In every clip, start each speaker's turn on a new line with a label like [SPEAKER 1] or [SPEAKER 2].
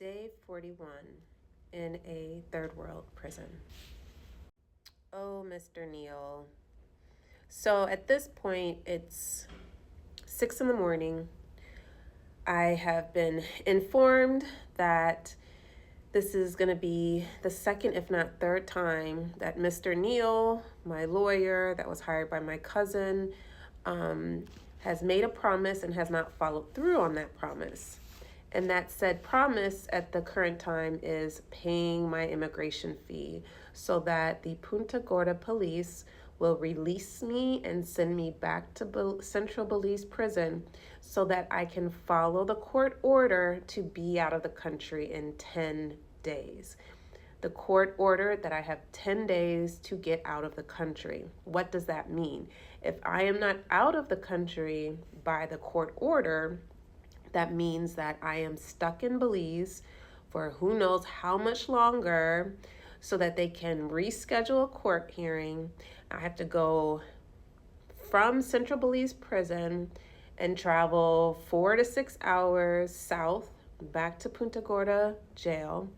[SPEAKER 1] Day 41 in a third world prison. Oh, Mr. Neal. So at this point, it's 6 in the morning. I have been informed that this is going to be the second, if not third time that Mr. Neal, my lawyer that was hired by my cousin, has made a promise and has not followed through on that promise. And that said promise at the current time is paying my immigration fee so that the Punta Gorda police will release me and send me back to Central Belize prison so that I can follow the court order to be out of the country in 10 days. The court ordered that I have 10 days to get out of the country. What does that mean? If I am not out of the country by the court order, that means that I am stuck in Belize for who knows how much longer so that they can reschedule a court hearing. I have to go from Central Belize prison and travel 4 to 6 hours south back to Punta Gorda jail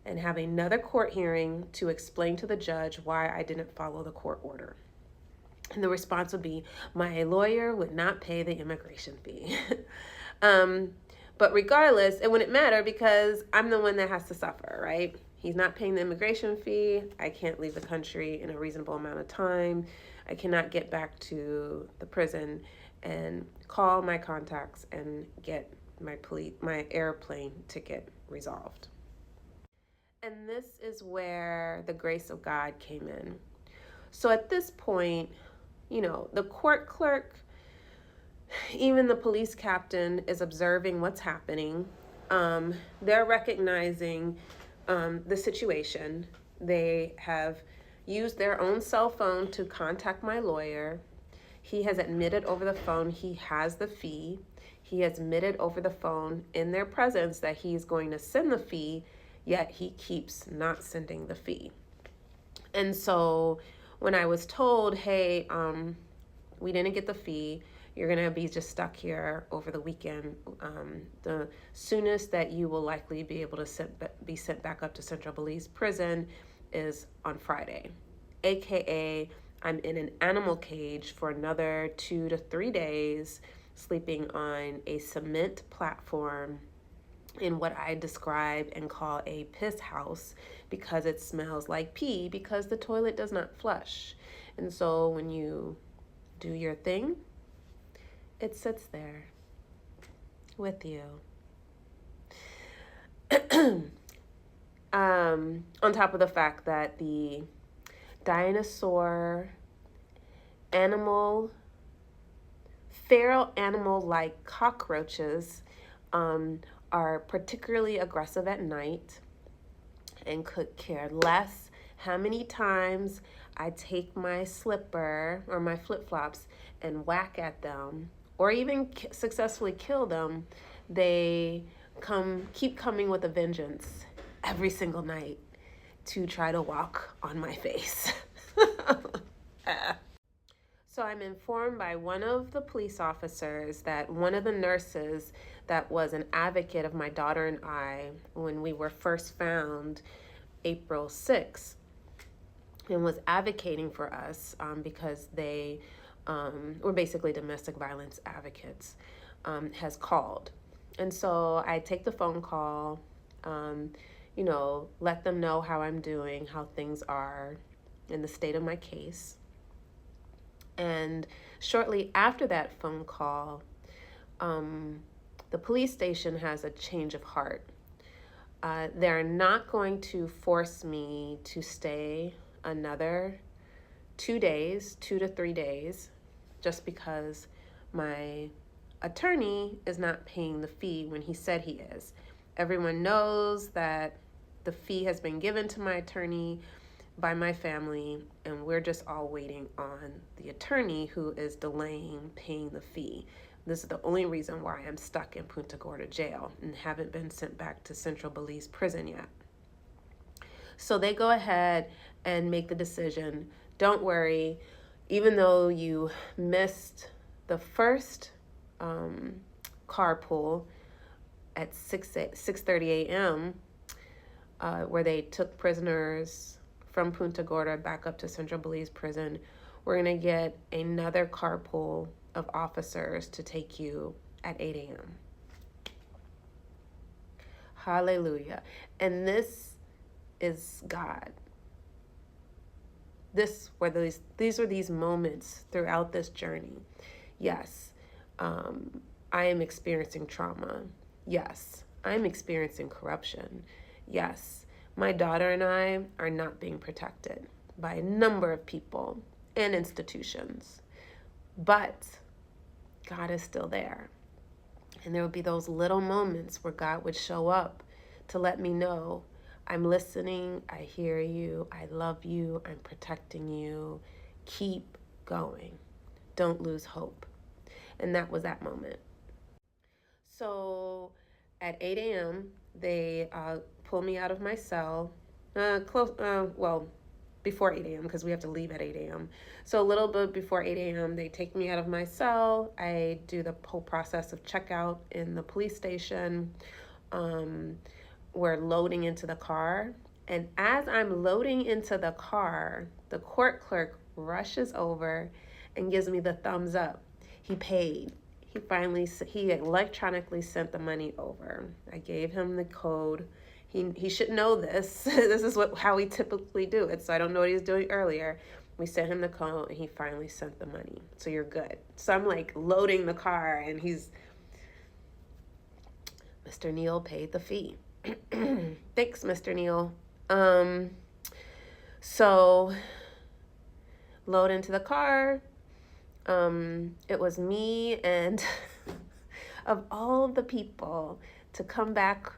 [SPEAKER 1] and have another court hearing to explain to the judge why I didn't follow the court order. And the response would be, my lawyer would not pay the immigration fee. But regardless, it wouldn't matter because I'm the one that has to suffer, right? He's not paying the immigration fee. I can't leave the country in a reasonable amount of time. I cannot get back to the prison and call my contacts and get my airplane ticket resolved. And this is where the grace of God came in. So at this point, the court clerk, even the police captain is observing what's happening. They're recognizing the situation. They have used their own cell phone to contact my lawyer. He has admitted over the phone he has the fee. He has admitted over the phone in their presence that he's going to send the fee, yet he keeps not sending the fee. And so when I was told, hey, we didn't get the fee, you're going to be just stuck here over the weekend. The soonest that you will likely be able to be sent back up to Central Belize prison is on Friday. AKA, I'm in an animal cage for another 2 to 3 days, sleeping on a cement platform in what I describe and call a piss house because it smells like pee because the toilet does not flush. And so when you do your thing, it sits there with you. On top of the fact that the dinosaur feral animal-like cockroaches are particularly aggressive at night and could care less how many times I take my slipper or my flip-flops and whack at them or even successfully kill them. They keep coming with a vengeance every single night to try to walk on my face. So I'm informed by one of the police officers that one of the nurses that was an advocate of my daughter and I when we were first found April 6th and was advocating for us because they were basically domestic violence advocates, has called. And so I take the phone call, let them know how I'm doing, how things are in the state of my case. And shortly after that phone call, the police station has a change of heart. They're not going to force me to stay another 2 to 3 days, just because my attorney is not paying the fee when he said he is. Everyone knows that the fee has been given to my attorney by my family, and we're just all waiting on the attorney who is delaying paying the fee. This is the only reason why I'm stuck in Punta Gorda jail and haven't been sent back to Central Belize prison yet. So they go ahead and make the decision, don't worry, even though you missed the first carpool, at 6:30 a.m., where they took prisoners from Punta Gorda back up to Central Belize prison. We're going to get another carpool of officers to take you at 8 a.m. Hallelujah. And this is God. These were these moments throughout this journey. Yes, I am experiencing trauma. Yes, I'm experiencing corruption. Yes, my daughter and I are not being protected by a number of people and institutions. But God is still there. And there would be those little moments where God would show up to let me know, I'm listening, I hear you, I love you, I'm protecting you. Keep going. Don't lose hope. And that was that moment. So at 8 a.m., they pull me out of my cell. Before 8 a.m. because we have to leave at 8 a.m. So a little bit before 8 a.m., they take me out of my cell. I do the whole process of checkout in the police station. We're loading into the car. And as I'm loading into the car, the court clerk rushes over and gives me the thumbs up. He paid. He electronically sent the money over. I gave him the code. He should know this. This is how we typically do it. So I don't know what he was doing earlier. We sent him the code and he finally sent the money. So you're good. So I'm like loading the car and Mr. Neal paid the fee. Thanks, Mr. Neal. So load into the car. It was me and of all the people to come back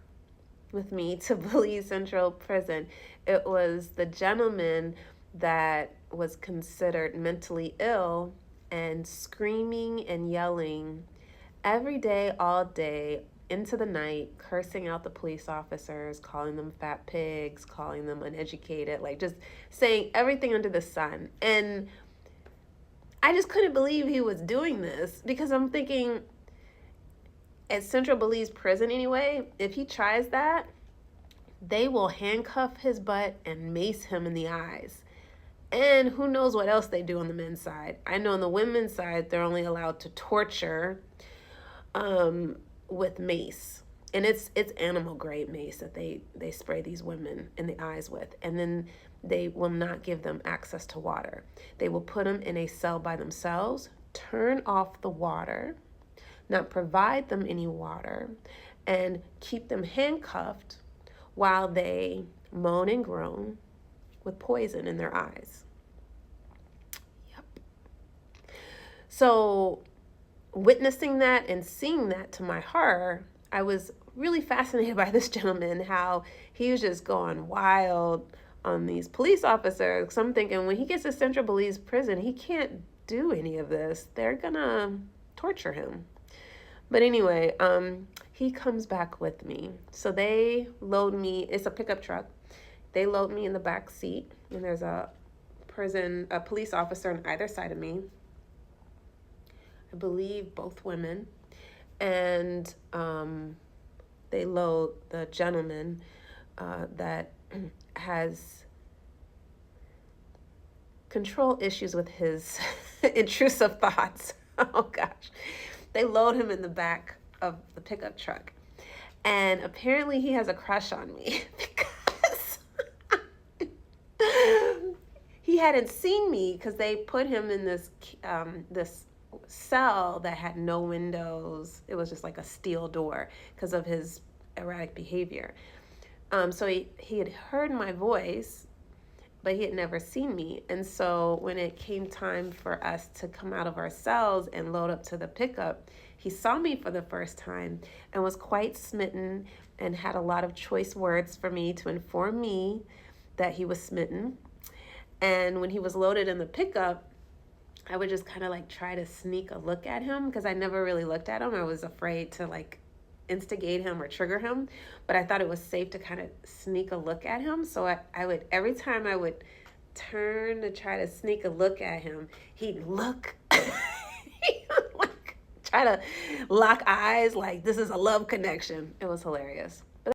[SPEAKER 1] with me to Belize Central Prison, it was the gentleman that was considered mentally ill and screaming and yelling every day, all day, into the night, cursing out the police officers, calling them fat pigs, calling them uneducated, like just saying everything under the sun. And I just couldn't believe he was doing this because I'm thinking, at Central Belize prison anyway, if he tries that, they will handcuff his butt and mace him in the eyes. And who knows what else they do on the men's side. I know on the women's side, they're only allowed to torture with mace. And it's animal grade mace that they spray these women in the eyes with. And then they will not give them access to water. They will put them in a cell by themselves, turn off the water, not provide them any water, and keep them handcuffed while they moan and groan with poison in their eyes. Yep. So witnessing that and seeing that, to my horror, I was really fascinated by this gentleman, how he was just going wild on these police officers. So I'm thinking, when he gets to Central Belize prison, he can't do any of this. They're gonna torture him. But anyway, he comes back with me. So they load me, it's a pickup truck. They load me in the back seat, and there's a police officer on either side of me. I believe both women. And they load the gentleman that has control issues with his intrusive thoughts. Oh gosh. They load him in the back of the pickup truck. And apparently he has a crush on me because he hadn't seen me, because they put him in this cell that had no windows. It was just like a steel door because of his erratic behavior. So he had heard my voice, but he had never seen me. And so when it came time for us to come out of our cells and load up to the pickup, he saw me for the first time and was quite smitten and had a lot of choice words for me to inform me that he was smitten. And when he was loaded in the pickup, I would just kind of like try to sneak a look at him, because I never really looked at him. I was afraid to like instigate him or trigger him, but I thought it was safe to kind of sneak a look at him. So I would, every time I would turn to try to sneak a look at him, he'd look, he would like try to lock eyes like this is a love connection. It was hilarious.